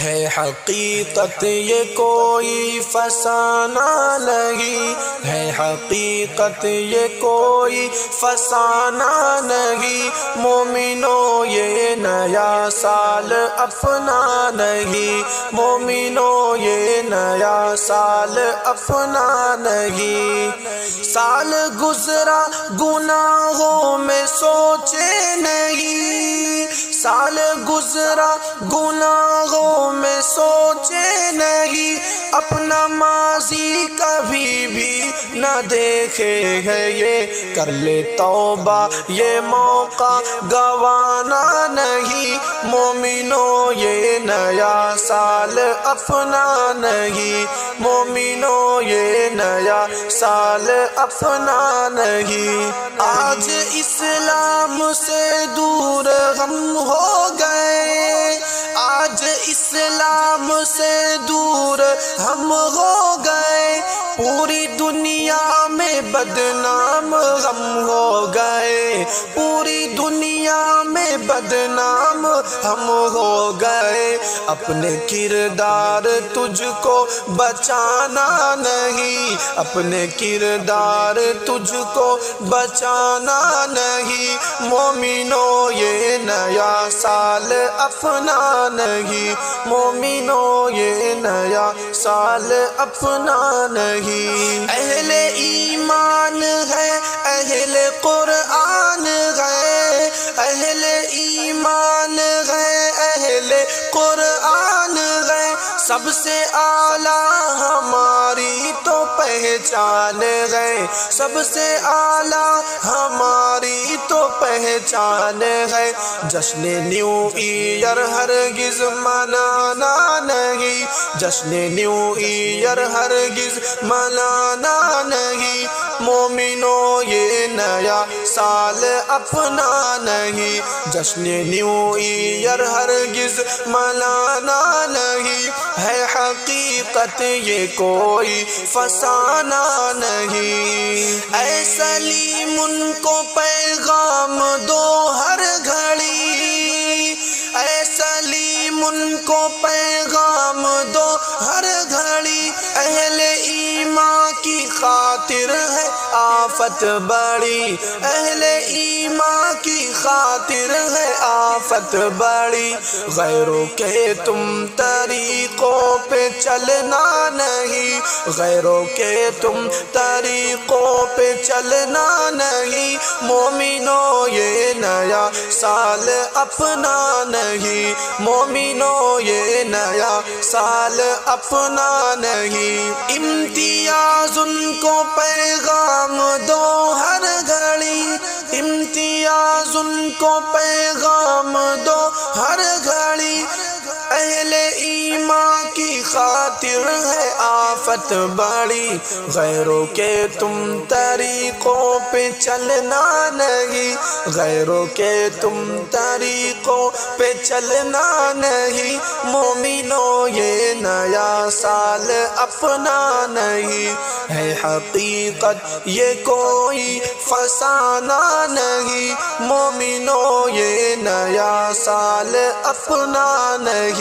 ہے حقیقت یہ کوئی فسانہ نہیں، ہے حقیقت یہ کوئی فسانہ نہیں، مومنو یہ نیا سال اپنا نہیں، مومنو یہ نیا سال اپنا نہیں۔ سال گزرا گناہوں میں سوچے نہیں، سال گزرا گناہوں میں سوچے نہیں، اپنا ماضی کبھی بھی نہ دیکھے ہے یہ، کر لے توبہ یہ موقع گوانا نہیں، مومنو یہ نیا سال اپنا نہیں، مومنو یہ نیا سال اپنا نہیں۔ آج اسلام سے دور ہم ہو گئے، آج اسلام سے دور ہم ہو گئے، پوری دنیا میں بدنام ہم ہو گئے، پوری دنیا میں بدنام ہم ہو گئے، اپنے کردار تجھ کو بچانا نہیں، اپنے کردار تجھ کو بچانا نہیں، مومنو یہ نیا سال اپنا نہیں، مومنو یہ نیا سال اپنا نہیں۔ اہل ایمان ہے، اہل قرآن ہے، اہل ایمان ہے، اہل قرآن ہے، سب سے اعلیٰ ہماری تو پہچان ہے، سب سے اعلیٰ ہماری تو پہچان ہے، جشن نیو ایئر ہرگز منانا نہیں، جشن نیو ایئر ہرگز منانا نہیں، مومنو یہ نیا سال اپنا نہیں، جشن نیو ایئر ہرگز منانا نہیں، ہے حقیقت یہ کوئی فسانہ نہیں۔ اے سلیم ان کو پیغام دو ہر گھڑی، اے سلیم ان کو پیغام دو ہر گھڑی، اہل ایمان کی خاطر ہے آفت بڑی، اہل ایمان کی خاطر ہے آفت بڑی، غیروں کے تم طریقوں پہ چلنا نہیں، غیروں کے تم طریقوں پہ چلنا نہیں، مومنو یہ نیا سال اپنا نہیں، مومنو یہ نیا سال اپنا نہیں، امتیاز ان کو پیغام دو ہر گھڑی، امتیاز ان کو پیغام دو ہر گھڑی، اہل ایمان کی خاطر ہے آفت بڑی، غیروں کے تم طریقوں پہ چلنا نہیں، غیروں کے تم طریقوں پہ چلنا نہیں، مومنو یہ نیا سال اپنا نہیں، ہے حقیقت یہ کوئی فسانہ نہیں، مومنو یہ نیا سال اپنا نہیں۔